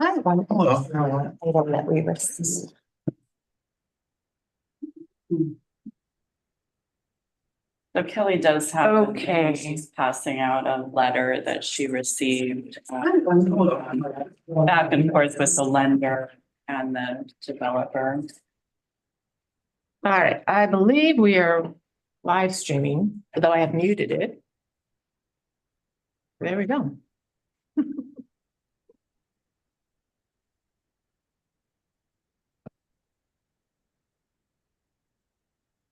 I have one item that we received. So Kelly does have. Okay. She's passing out a letter that she received back and forth with the lender and the developer. All right, I believe we are live streaming, although I have muted it. There we go.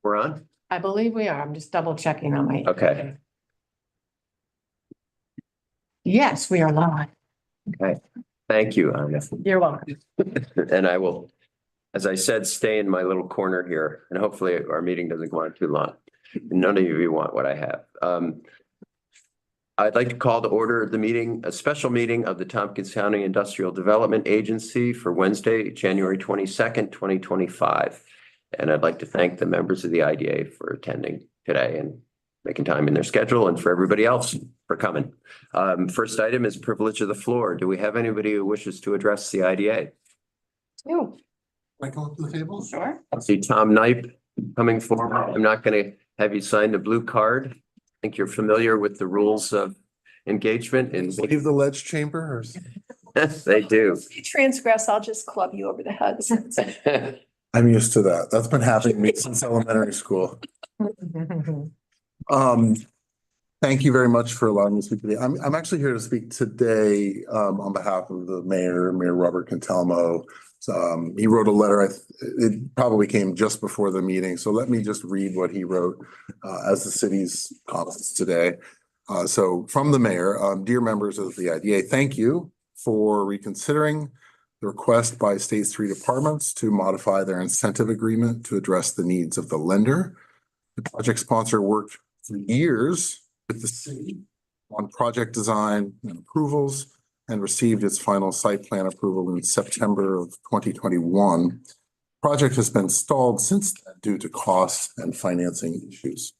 We're on? I believe we are. I'm just double checking on my. Okay. Yes, we are live. Okay. Thank you, Anya. You're welcome. And I will, as I said, stay in my little corner here, and hopefully our meeting doesn't go on too long. None of you want what I have. I'd like to call to order the meeting, a special meeting of the Tompkins County Industrial Development Agency for Wednesday, January 22nd, 2025. And I'd like to thank the members of the IDA for attending today and making time in their schedule, and for everybody else for coming. First item is privilege of the floor. Do we have anybody who wishes to address the IDA? You. I come up to the table? Sure. I see Tom Knipe coming forward. I'm not going to have you sign the blue card. I think you're familiar with the rules of engagement and Leave the ledge chamber or? they do. If you transgress, I'll just club you over the head. I'm used to that. That's been happening to me since elementary school. Thank you very much for allowing me to speak today. I'm actually here to speak today on behalf of the Mayor Robert Cantelmo. He wrote a letter. It probably came just before the meeting, so let me just read what he wrote as the city's comments today. So from the Mayor, dear members of the IDA, thank you for reconsidering the request by State Street Apartments to modify their incentive agreement to address the needs of the lender. The project sponsor worked for years with the city on project design and approvals and received its final site plan approval in September of 2021. Project has been stalled since then due to costs and financing issues.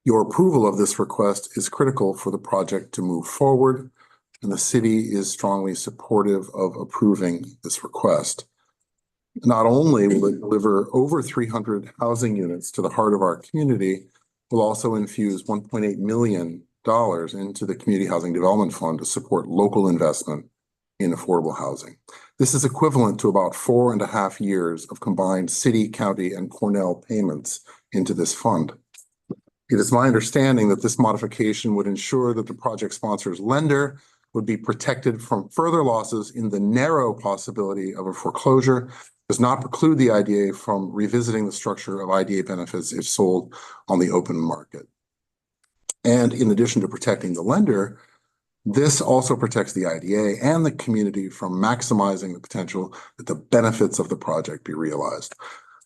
Your approval of this request is critical for the project to move forward, and the city is strongly supportive of approving this request. Not only will it deliver over 300 housing units to the heart of our community, we'll also infuse $1.8 million into the Community Housing Development Fund to support local investment in affordable housing. This is equivalent to about 4.5 years of combined city, county, and Cornell payments into this fund. It is my understanding that this modification would ensure that the project sponsor's lender would be protected from further losses in the narrow possibility of a foreclosure, does not preclude the IDA from revisiting the structure of IDA benefits if sold on the open market. And in addition to protecting the lender, this also protects the IDA and the community from maximizing the potential that the benefits of the project be realized.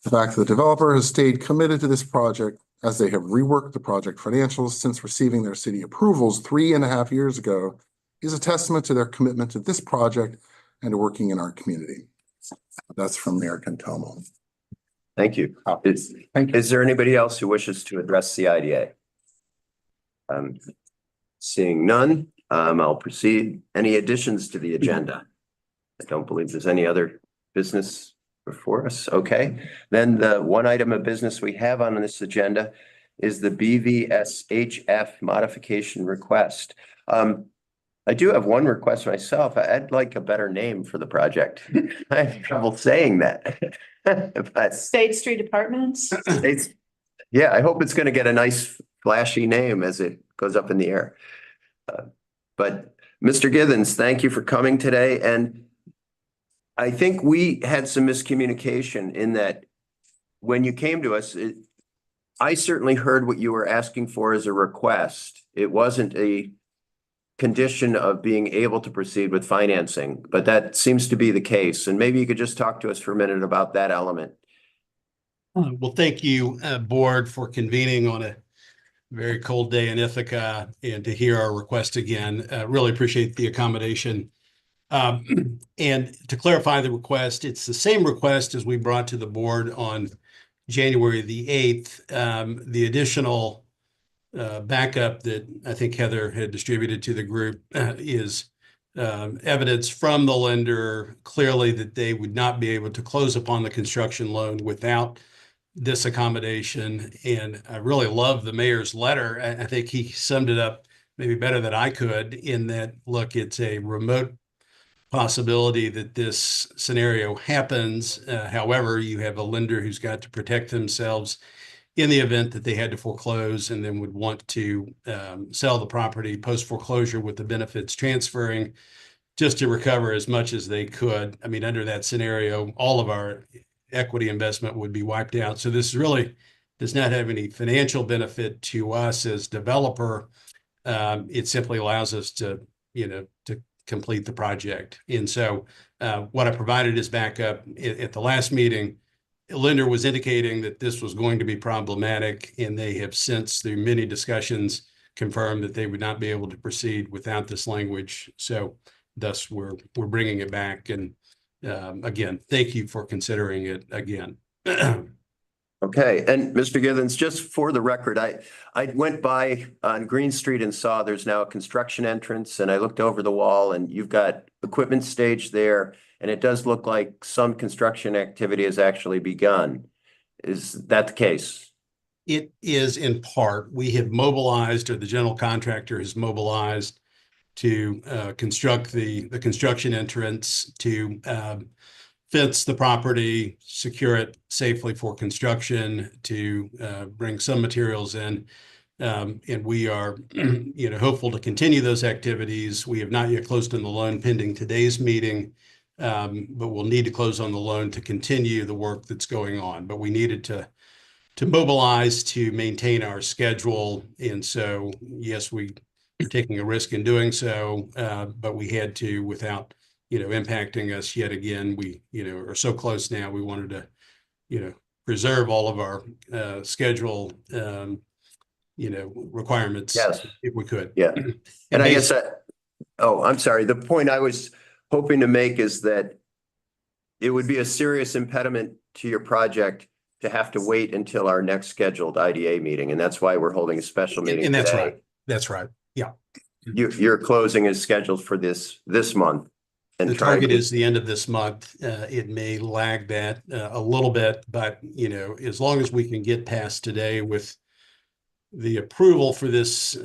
The fact that the developer has stayed committed to this project as they have reworked the project financials since receiving their city approvals 3.5 years ago is a testament to their commitment to this project and to working in our community. That's from Mayor Cantelmo. Thank you. Is there anybody else who wishes to address the IDA? Seeing none, I'll proceed. Any additions to the agenda? I don't believe there's any other business before us. Okay, then the one item of business we have on this agenda is the BVSHF modification request. I do have one request myself. I'd like a better name for the project. I have trouble saying that. But State Street Apartments. yeah, I hope it's going to get a nice flashy name as it goes up in the air. But Mr. Githens, thank you for coming today. And I think we had some miscommunication in that when you came to us, I certainly heard what you were asking for as a request. It wasn't a condition of being able to proceed with financing, but that seems to be the case. And maybe you could just talk to us for a minute about that element. Well, thank you, board, for convening on a very cold day in Ithaca and to hear our request again. Really appreciate the accommodation. And to clarify the request, it's the same request as we brought to the board on January the 8th. The additional backup that I think Heather had distributed to the group is evidence from the lender clearly that they would not be able to close upon the construction loan without this accommodation. And I really love the mayor's letter. I think he summed it up maybe better than I could in that, look, it's a remote possibility that this scenario happens. However, you have a lender who's got to protect themselves in the event that they had to foreclose and then would want to sell the property post foreclosure with the benefits transferring just to recover as much as they could. I mean, under that scenario, all of our equity investment would be wiped out. So this really does not have any financial benefit to us as developer. It simply allows us to, to complete the project. And so what I provided as backup at the last meeting, the lender was indicating that this was going to be problematic, and they have since, through many discussions, confirmed that they would not be able to proceed without this language. So thus we're bringing it back. And again, thank you for considering it again. Okay, and Mr. Githens, just for the record, I went by on Green Street and saw there's now a construction entrance, and I looked over the wall and you've got equipment staged there, and it does look like some construction activity has actually begun. Is that the case? It is in part. We have mobilized, or the general contractor has mobilized to construct the construction entrance to fence the property, secure it safely for construction, to bring some materials in. And we are, hopeful to continue those activities. We have not yet closed on the loan pending today's meeting, but we'll need to close on the loan to continue the work that's going on. But we needed to mobilize to maintain our schedule. And so, yes, we are taking a risk in doing so, but we had to without impacting us yet again. We, are so close now. We wanted to, preserve all of our schedule, requirements. Yes. If we could. Yeah. And I guess I'm sorry. The point I was hoping to make is that it would be a serious impediment to your project to have to wait until our next scheduled IDA meeting. And that's why we're holding a special meeting And that's today. right. That's right. Yeah. Your closing is scheduled for this month. And the target is the end of this month. It may lag that a little bit, but as long as we can get past today with the approval for this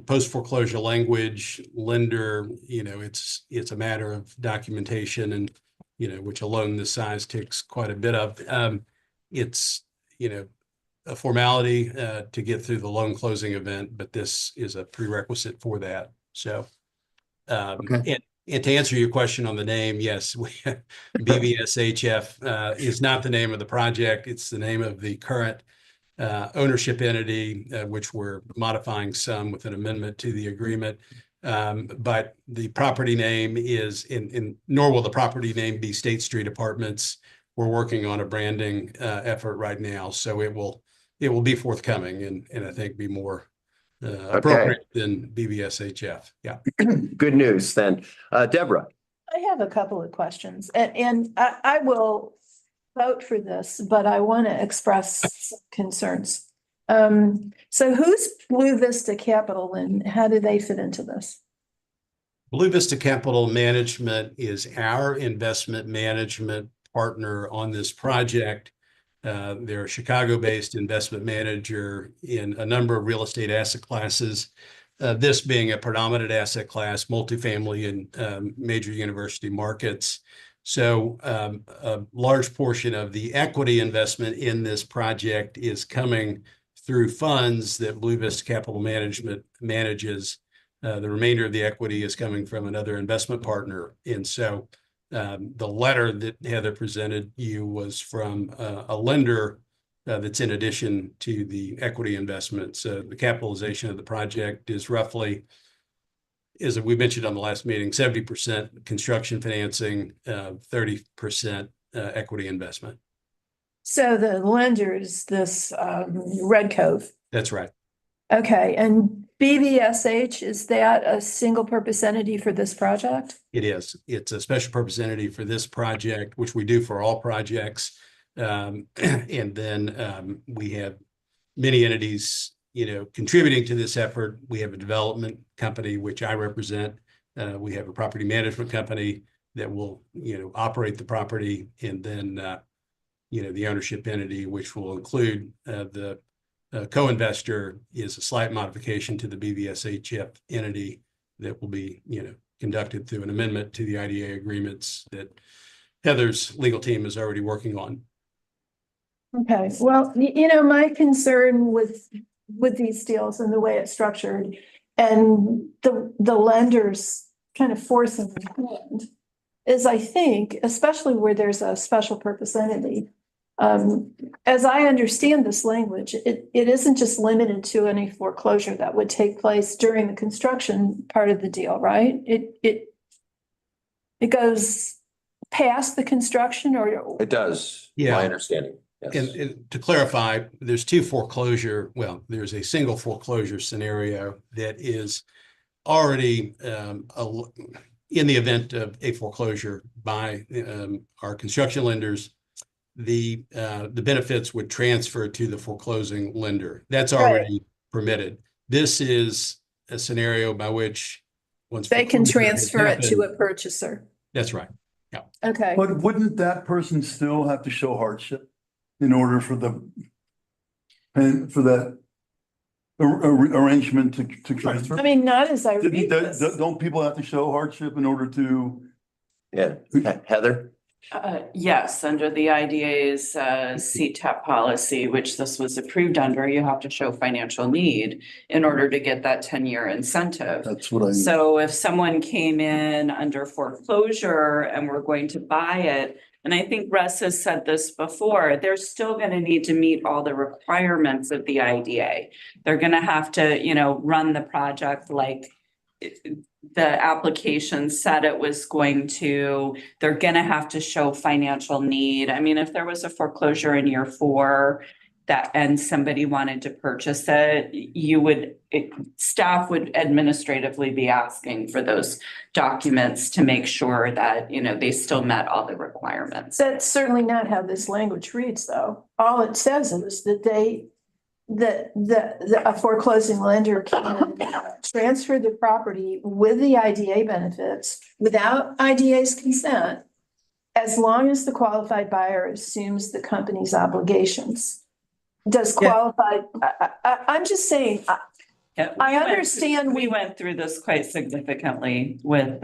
post foreclosure language, lender, it's a matter of documentation, and which a loan this size takes quite a bit of. It's a formality to get through the loan closing event, but this is a prerequisite for that. So, Okay. And to answer your question on the name, yes, BVSHF is not the name of the project. It's the name of the current ownership entity, which we're modifying some with an amendment to the agreement. But the property name is nor will the property name be State Street Apartments. We're working on a branding effort right now, so it will be forthcoming and I think be more appropriate than BVSHF. Yeah. Good news then. Deborah. I have a couple of questions and I will vote for this, but I want to express some concerns. So who's Blue Vista Capital and how do they fit into this? Blue Vista Capital Management is our investment management partner on this project. They're a Chicago-based investment manager in a number of real estate asset classes, this being a predominant asset class, multifamily and major university markets. So a large portion of the equity investment in this project is coming through funds that Blue Vista Capital Management manages. The remainder of the equity is coming from another investment partner. And so the letter that Heather presented you was from a lender that's in addition to the equity investments. The capitalization of the project is roughly, as we mentioned on the last meeting, 70% construction financing, 30% equity investment. So the lender is this Red Cove. That's right. Okay, and BVSH, is that a single purpose entity for this project? It is. It's a special purpose entity for this project, which we do for all projects. And then we have many entities, contributing to this effort. We have a development company, which I represent, We have a property management company that will, operate the property, and then, the ownership entity, which will include the co-investor, is a slight modification to the BVSHF entity that will be, conducted through an amendment to the IDA agreements that Heather's legal team is already working on. Okay, well, my concern with these deals and the way it's structured and the lenders kind of forcing the hand is, I think, especially where there's a special purpose entity. As I understand this language, it isn't just limited to any foreclosure that would take place during the construction part of the deal, right? It goes past the construction, or It does, Yeah. my understanding. Yes. And to clarify, there's there's a single foreclosure scenario that is already in the event of a foreclosure by our construction lenders, the benefits would transfer to the foreclosing lender. That's already permitted. This is a scenario by which once they can foreclosure has transfer it to happened- a purchaser. That's right. Okay. But wouldn't that person still have to show hardship in order for and for that arrangement to transfer? I mean, not as I read this. Don't people have to show hardship in order to? Yeah, Heather? Yes, under the IDA's CTAP policy, which this was approved under, you have to show financial need in order to get that 10-year incentive. That's what I. So if someone came in under foreclosure and we're going to buy it, and I think Russ has said this before, they're still going to need to meet all the requirements of the IDA. They're going to have to, run the project like the application said it was going to. They're going to have to show financial need. I mean, if there was a foreclosure in year 4 and somebody wanted to purchase it, staff would administratively be asking for those documents to make sure that, they still met all the requirements. That's certainly not how this language reads, though. All it says is that a foreclosing lender can transfer the property with the IDA benefits without IDA's consent, as long as the qualified buyer assumes the company's obligations. Does qualified, I'm just saying, Yeah, I understand we went through this quite significantly with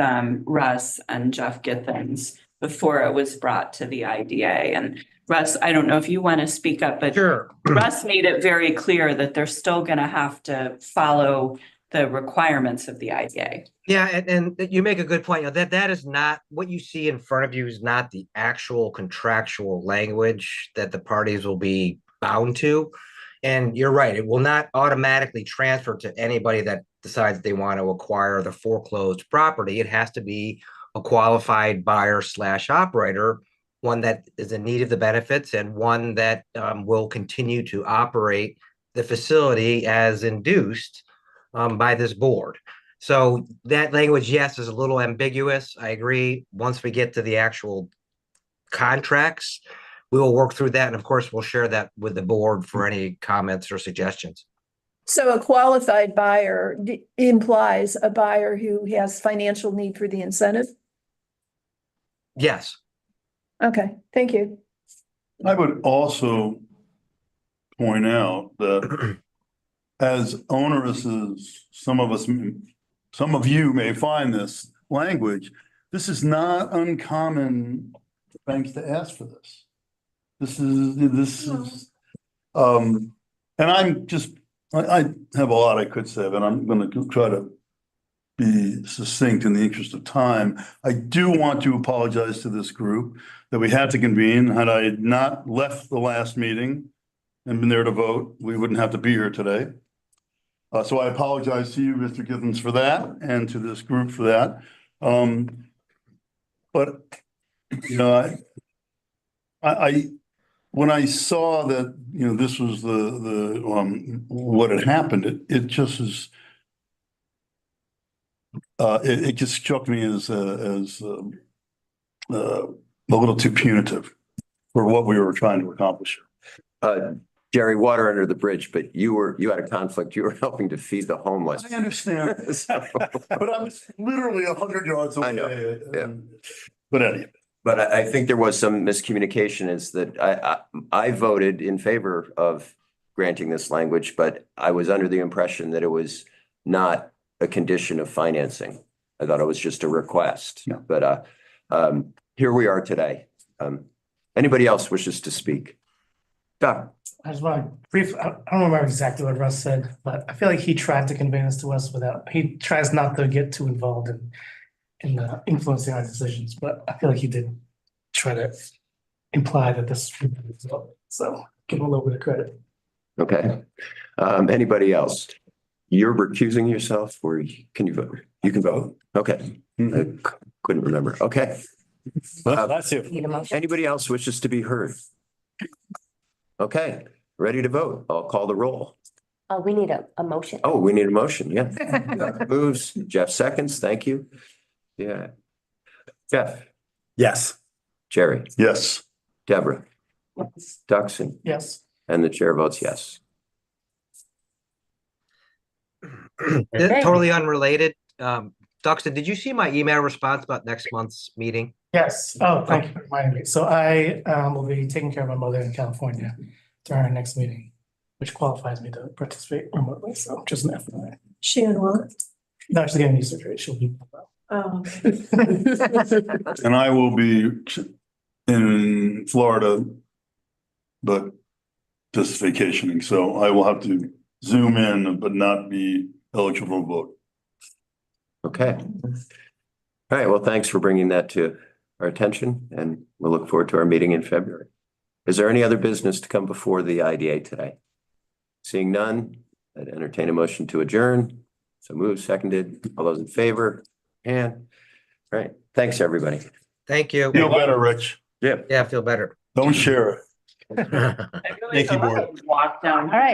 Russ and Jeff Githens before it was brought to the IDA. And Russ, I don't know if you want to speak up, but Sure. Russ made it very clear that they're still going to have to follow the requirements of the IDA. Yeah, and you make a good point. That is not what you see in front of you is not the actual contractual language that the parties will be bound to. And you're right, it will not automatically transfer to anybody that decides they want to acquire the foreclosed property. It has to be a qualified buyer / operator, one that is in need of the benefits and one that will continue to operate the facility as induced by this board. So that language, yes, is a little ambiguous. I agree. Once we get to the actual contracts, we will work through that. And of course, we'll share that with the board for any comments or suggestions. so a qualified buyer implies a buyer who has financial need for the incentive? Yes. Okay, thank you. I would also point out that as onerous as some of you may find this language, this is not uncommon for banks to ask for this. This is, and I have a lot I could say, but I'm going to try to be succinct in the interest of time. I do want to apologize to this group that we had to convene. Had I not left the last meeting and been there to vote, we wouldn't have to be here today. So I apologize to you, Mr. Githens, for that, and to this group for that. But I when I saw that this was the what had happened, it just is. It just struck me as a little too punitive for what we were trying to accomplish. Jerry, water under the bridge, but you had a conflict. You were helping to feed the homeless. I understand, So- but I was literally 100 yards away. I know, yeah. But anyway, But I think there was some miscommunication is that I voted in favor of granting this language, but I was under the impression that it was not a condition of financing. I thought it was just a request, Yeah. but here we are today. Anybody else wishes to speak? Doc, I just want to brief, I don't remember exactly what Russ said, but I feel like he tried to convey this to us he tries not to get too involved in influencing our decisions, but I feel like he did try to imply that this, so give him a little bit of credit. okay. Anybody else? You're recusing yourself or can you vote? You can vote. Okay. I couldn't remember. Okay. that's it. Anybody else wishes to be heard? Okay, ready to vote. I'll call the roll. We need a motion. Oh, we need a motion. Yeah. Moves. Jeff seconds. Thank you. Yeah. Jeff, Yes. Jerry, Yes. Deborah, Duxon, Yes. and the chair votes yes. Totally unrelated. Duxton, did you see my email response about next month's meeting? Yes. Oh, thank you for reminding me. So I will be taking care of my mother in California during our next meeting, which qualifies me to participate remotely. So just an FYI. She and what? No, she's getting knee surgery. She'll be well. Oh. And I will be in Florida, but just vacationing, so I will have to zoom in, but not be eligible to vote. Okay. All right. Well, thanks for bringing that to our attention and we'll look forward to our meeting in February. Is there any other business to come before the IDA today? Seeing none, I'd entertain a motion to adjourn. So moved, seconded. All those in favor? And, all right. Thanks, everybody. Thank you. Feel better, Rich. Yeah. Yeah, I feel better. Don't share it. Thank you, board. Walk down. All right.